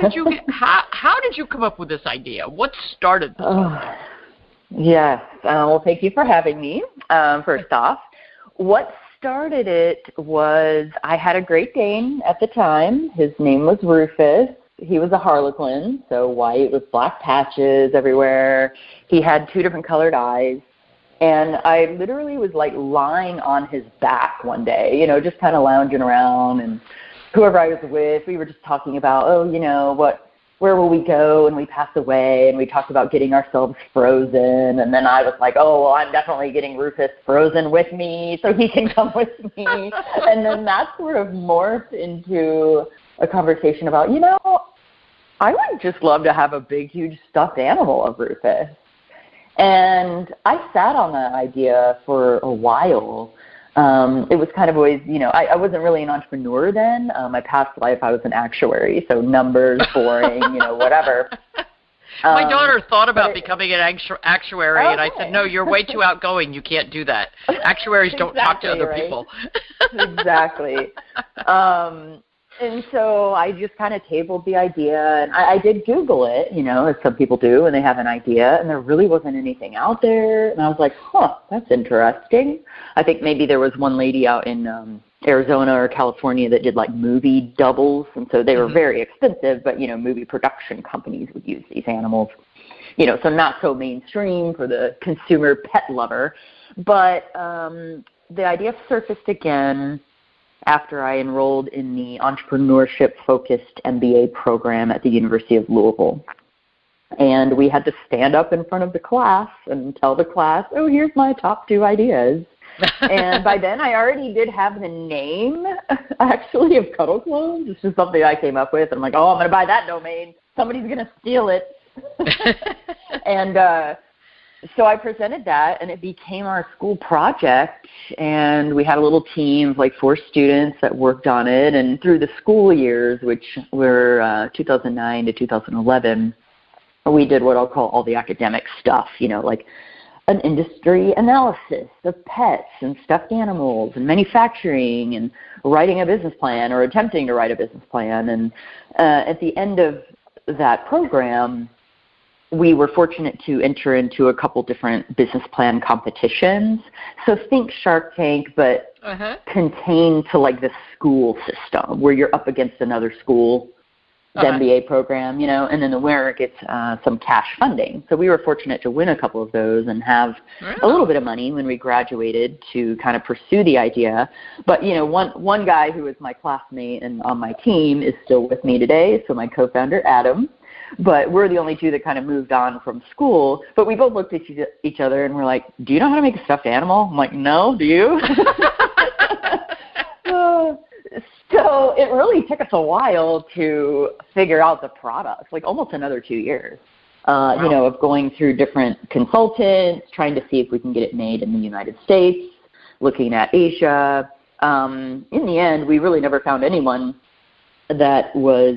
how did you come up with this idea? What started this? Yes. Well, thank you for having me, first off. What started it was I had a Great Dane at the time. His name was Rufus. He was a Harlequin, so white with black patches everywhere. He had 2 different colored eyes. And I literally was like lying on his back one day, you know, just kind of lounging around. And whoever I was with, we were just talking about, where will we go when we pass away? And we talked about getting ourselves frozen. And then I was like, I'm definitely getting Rufus frozen with me so he can come with me. And then that sort of morphed into a conversation about, I would just love to have a big, huge stuffed animal of Rufus. And I sat on that idea for a while. It was kind of always, I wasn't really an entrepreneur then. My past life, I was an actuary, so numbers, boring, whatever. My daughter thought about becoming an actuary, and I said, no, you're way too outgoing. You can't do that. Actuaries don't talk to other people. Exactly. And so I just kind of tabled the idea, and I did Google it, as some people do when they have an idea, and there really wasn't anything out there. And I was like, that's interesting. I think maybe there was one lady out in Arizona or California that did like movie doubles, and so they were very expensive, but, movie production companies would use these animals, so not so mainstream for the consumer pet lover. But the idea surfaced again after I enrolled in the entrepreneurship-focused MBA program at the University of Louisville. And we had to stand up in front of the class and tell the class, here's my top 2 ideas. And by then I already did have the name, actually, of Cuddle Clones. It's just something I came up with. And I'm like, I'm going to buy that domain. Somebody's going to steal it. And so I presented that, and it became our school project, and we had a little team of like 4 students that worked on it. And through the school years, which were 2009 to 2011, we did what I'll call all the academic stuff, like an industry analysis of pets and stuffed animals and manufacturing and writing a business plan or attempting to write a business plan. And at the end of that program, we were fortunate to enter into a couple different business plan competitions. So think Shark Tank, but contained to like the school system where you're up against another school, the MBA program, and then the winner gets some cash funding. So we were fortunate to win a couple of those and have a little bit of money when we graduated to kind of pursue the idea. But, one guy who was my classmate and on my team is still with me today. So my co-founder, Adam. But we're the only 2 that kind of moved on from school. But we both looked at each other and we're like, do you know how to make a stuffed animal? I'm like, no, do you? So it really took us a while to figure out the product, like almost another 2 years, of going through different consultants, trying to see if we can get it made in the United States, looking at Asia. In the end, we really never found anyone that was,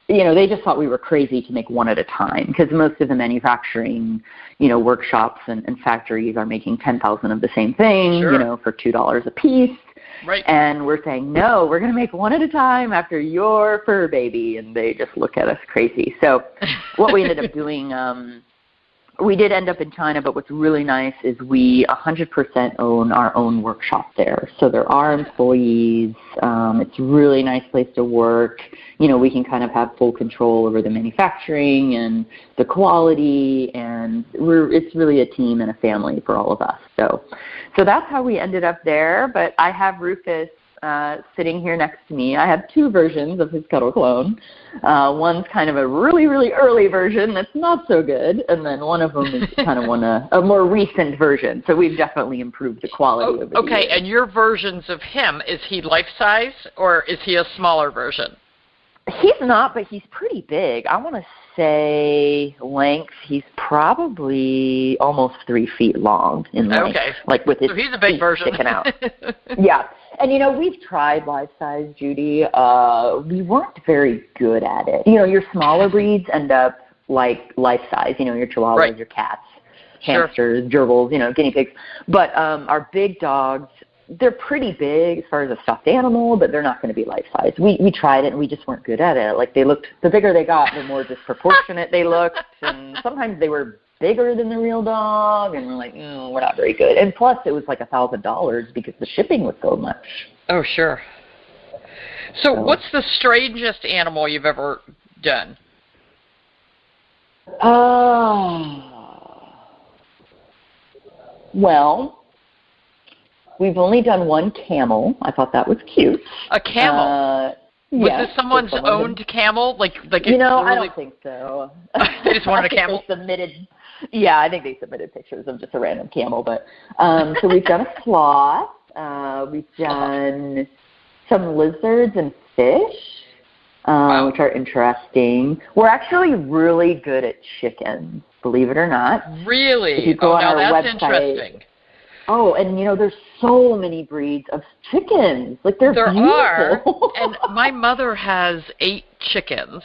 they just thought we were crazy to make one at a time, because most of the manufacturing, workshops and factories are making 10,000 of the same thing, for $2 a piece. Right. And we're saying, no, we're going to make one at a time after your fur baby. And they just look at us crazy. So what we ended up doing, we did end up in China, but what's really nice is we 100% own our own workshop there. So there are employees. It's a really nice place to work. We can kind of have full control over the manufacturing and the quality, and it's really a team and a family for all of us. So that's how we ended up there. But I have Rufus sitting here next to me. I have 2 versions of his Cuddle Clone. One's kind of a really, really early version that's not so good, and then one of them is kind of a more recent version. So we've definitely improved the quality of it. Okay, and your versions of him, is he life-size or is he a smaller version? He's not, but he's pretty big. I want to say length, he's probably almost 3 feet long in length. Okay. Like with his so he's a big version. Sticking out. Yeah. And, we've tried life-size, Judy. We weren't very good at it. Your smaller breeds end up like life-size, your chihuahuas, your cats, hamsters, gerbils, guinea pigs. But our big dogs, they're pretty big as far as a stuffed animal, but they're not going to be life size. We tried it and we just weren't good at it. Like the bigger they got, the more disproportionate they looked, and sometimes they were bigger than the real dog, and we're like, we're not very good. And plus, it was like $1,000 because the shipping was so much. Oh, sure. So what's the strangest animal you've ever done? Well, we've only done one camel. I thought that was cute. A camel? Was this someone's owned camel? Like I don't think so. They just wanted a camel? I think they submitted pictures of just a random camel. But so we've done a sloth. We've done some lizards and fish, which are interesting. We're actually really good at chickens, believe it or not. Really? If you go on our that's website, interesting. Oh, and there's so many breeds of chickens. Like there beautiful. Are. And my mother has 8 chickens.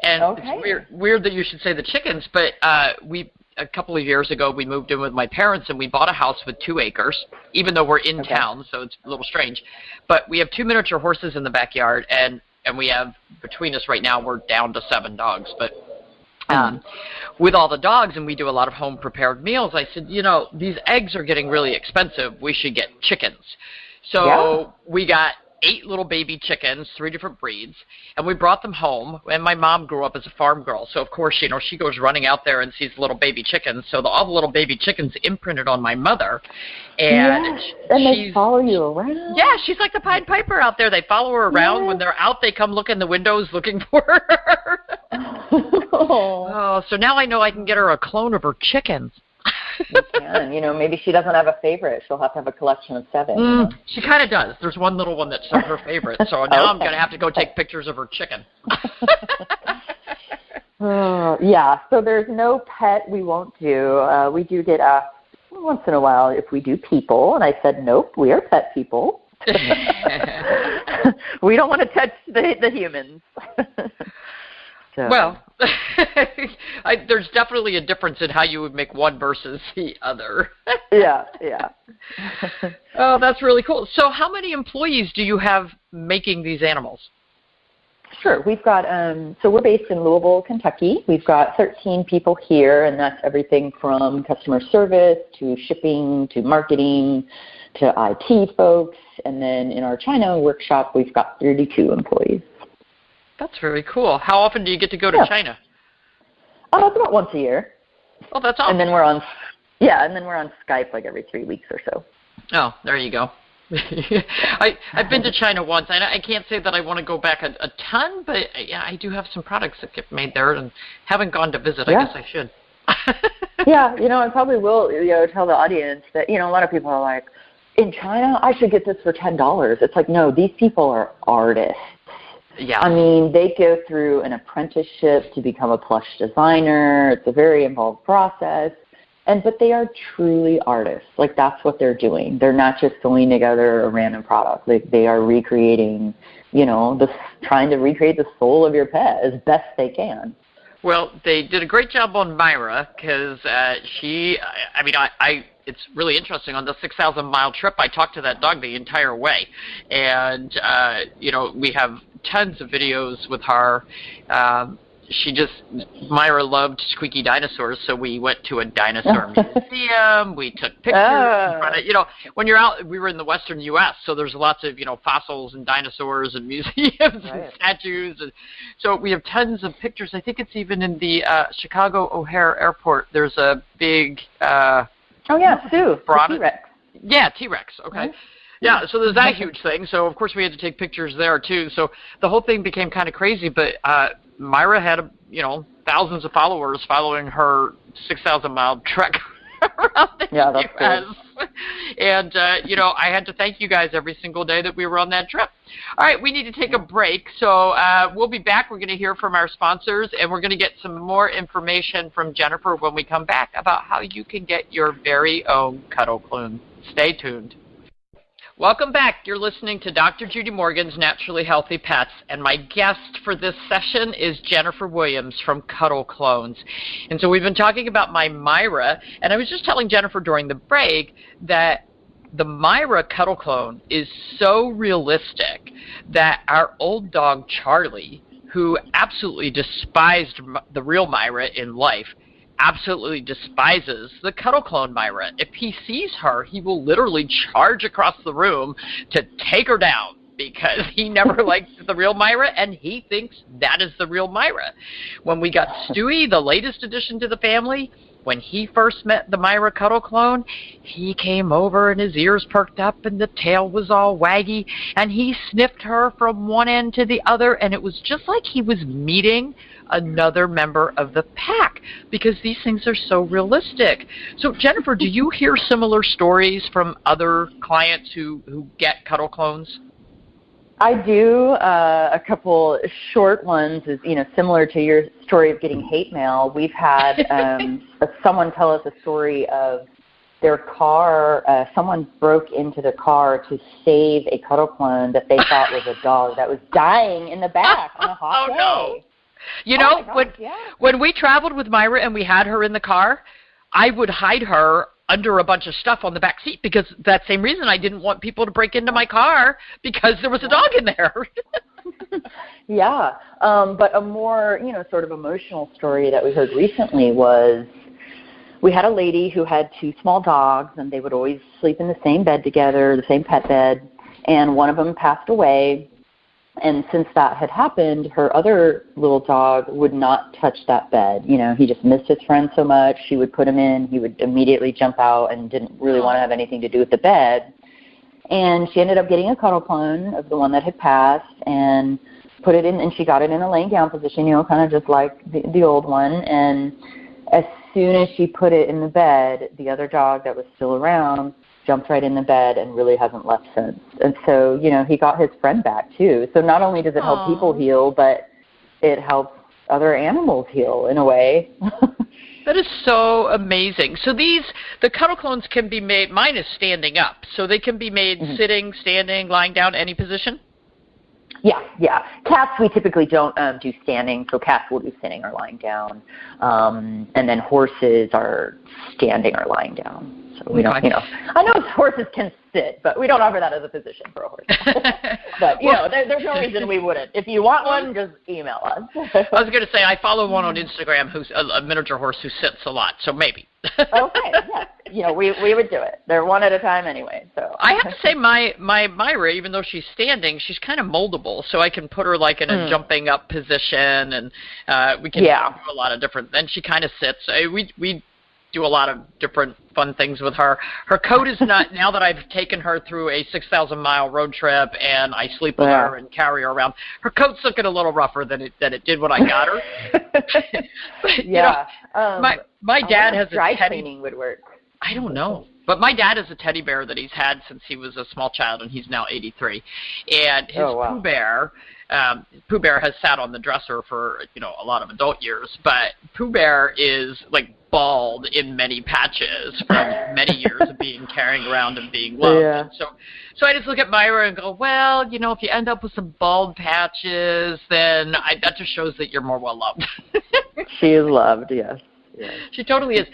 And it's weird that you should say the chickens, but a couple of years ago we moved in with my parents and we bought a house with 2 acres, even though we're in town, so it's a little strange. But we have 2 miniature horses in the backyard, and we have, between us right now, we're down to 7 dogs. But with all the dogs, and we do a lot of home prepared meals, I said, these eggs are getting really expensive. We should get chickens. So we got 8 little baby chickens, 3 different breeds, and we brought them home. And my mom grew up as a farm girl, so of course, she goes running out there and sees little baby chickens. So all the little baby chickens imprinted on my mother, and they follow you around. Yeah, she's like the Pied Piper out there. They follow her around. When they're out, they come look in the windows looking for her. So now I know I can get her a clone of her chickens. You can. Maybe she doesn't have a favorite. She'll have to have a collection of 7. She kind of does. There's one little one that's her favorite. So now I'm going to have to go take pictures of her chicken. So there's no pet we won't do. We do get asked once in a while if we do people, and I said, nope, we are pet people. We don't want to touch the humans. So. Well, there's definitely a difference in how you would make one versus the other. Yeah. Oh, that's really cool. So how many employees do you have making these animals? Sure. We've got, so we're based in Louisville, Kentucky. We've got 13 people here, and that's everything from customer service to shipping to marketing to IT folks. And then in our China workshop, we've got 32 employees. That's very cool. How often do you get to go to China? It's about once a year. Oh, that's awesome. And then we're on Skype like every 3 weeks or so. Oh, there you go. I've been to China once. I can't say that I want to go back a ton, but I do have some products that get made there, and haven't gone to visit. I guess I should. I probably will. Tell the audience that a lot of people are like, in China, I should get this for $10. It's like, no, these people are artists. Yeah. I mean, they go through an apprenticeship to become a plush designer. It's a very involved process. But they are truly artists. Like, that's what they're doing. They're not just sewing together a random product. They are recreating, trying to recreate the soul of your pet as best they can. Well, they did a great job on Myra because it's really interesting. On the 6,000-mile trip, I talked to that dog the entire way. And, we have tons of videos with her. Myra loved squeaky dinosaurs, so we went to a dinosaur museum. We took pictures in front of, when you're out, we were in the western U.S., so there's lots of, fossils and dinosaurs and museums and statues. And so we have tons of pictures. I think it's even in the Chicago O'Hare Airport. There's a big... Sue, T-Rex. Yeah, T-Rex, okay. Yeah, so there's that huge thing. So, of course, we had to take pictures there, too. So the whole thing became kind of crazy, but Myra had, thousands of followers following her 6,000-mile trek around the U.S. Cool. And, I had to thank you guys every single day that we were on that trip. All right, we need to take a break. So we'll be back. We're going to hear from our sponsors, and we're going to get some more information from Jennifer when we come back about how you can get your very own Cuddle Clone. Stay tuned. Welcome back. You're listening to Dr. Judy Morgan's Naturally Healthy Pets, and my guest for this session is Jennifer Williams from Cuddle Clones. And so we've been talking about my Myra, and I was just telling Jennifer during the break that the Myra cuddle clone is so realistic that our old dog Charlie, who absolutely despised the real Myra in life, absolutely despises the cuddle clone Myra. If he sees her, he will literally charge across the room to take her down because he never liked the real Myra, and he thinks that is the real Myra. When we got Stewie, the latest addition to the family, when he first met the Myra cuddle clone, he came over and his ears perked up and the tail was all waggy, and he sniffed her from one end to the other, and it was just like he was meeting another member of the pack because these things are so realistic. So, Jennifer, do you hear similar stories from other clients who get cuddle clones? I do. A couple short ones is, similar to your story of getting hate mail. We've had someone tell us a story of their car. Someone broke into the car to save a cuddle clone that they thought was a dog that was dying in the back on a hot day. No. When we traveled with Myra and we had her in the car, I would hide her under a bunch of stuff on the back seat because that same reason I didn't want people to break into my car because there was a dog in there. Yeah. But a more, sort of emotional story that we heard recently was we had a lady who had 2 small dogs, and they would always sleep in the same bed together, the same pet bed, and one of them passed away. And since that had happened, her other little dog would not touch that bed. He just missed his friend so much. She would put him in. He would immediately jump out and didn't really want to have anything to do with the bed. And she ended up getting a cuddle clone of the one that had passed and put it in, and she got it in a laying down position, kind of just like the old one. And as soon as she put it in the bed, the other dog that was still around jumped right in the bed and really hasn't left since. And so, he got his friend back too. So not only does it help people heal, but it helps other animals heal in a way. That is so amazing. So the cuddle clones can be made, mine is standing up, so they can be made sitting, standing, lying down, any position? Yeah. Cats, we typically don't do standing, so cats will do sitting or lying down. And then horses are standing or lying down. So we don't, I know horses can sit, but we don't offer that as a position for a horse. But, there's no reason we wouldn't. If you want one, just email us. I was going to say, I follow one on Instagram who's a miniature horse who sits a lot, so maybe. Okay, yes. We would do it. They're one at a time anyway. So I have to say my Myra, even though she's standing, she's kind of moldable, so I can put her like in a jumping up position, and we can do a lot of different, and she kind of sits. We do a lot of different fun things with her. Her coat is not, now that I've taken her through a 6,000-mile road trip and I sleep with her and carry her around, her coat's looking a little rougher than it did when I got her. But, my dad has a dry teddy. Cleaning would work. I don't know. But my dad has a teddy bear that he's had since he was a small child, and he's now 83. And his Pooh Bear has sat on the dresser for, a lot of adult years, but Pooh Bear is like bald in many patches from many years of being carrying around and being loved. Yeah. And so I just look at Myra and go, well, if you end up with some bald patches, then that just shows that you're more well loved. She is loved, yes. Yeah. She totally is.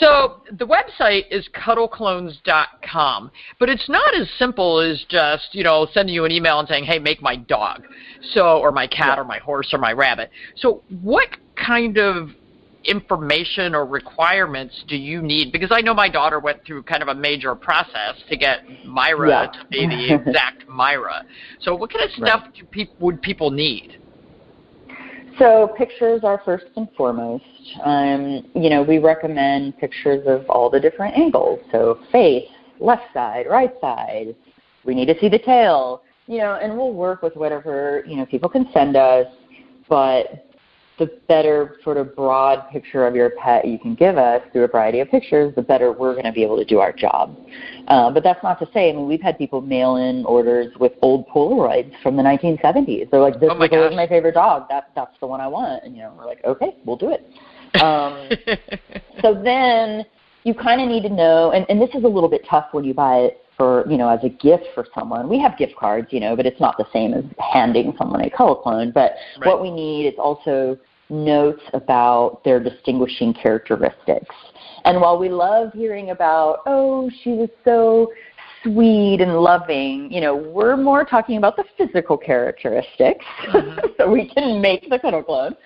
So the website is cuddleclones.com, but it's not as simple as just, sending you an email and saying, hey, make my dog, or my cat or my horse or my rabbit. So what kind of information or requirements do you need? Because I know my daughter went through kind of a major process to get Myra to be the exact Myra. So what kind of stuff would people need? So pictures are first and foremost. We recommend pictures of all the different angles. So face, left side, right side. We need to see the tail, and we'll work with whatever, people can send us. But the better sort of broad picture of your pet you can give us through a variety of pictures, the better we're going to be able to do our job. But that's not to say, we've had people mail in orders with old Polaroids from the 1970s. They're like, this was my favorite dog. That's the one I want. And, we're like, okay, we'll do it. So then you kind of need to know, and this is a little bit tough when you buy it for, as a gift for someone. We have gift cards, but it's not the same as handing someone a color clone. But what we need is also notes about their distinguishing characteristics. And while we love hearing about, she was so sweet and loving. You know, we're more talking about the physical characteristics, so we can make the cuddle clone.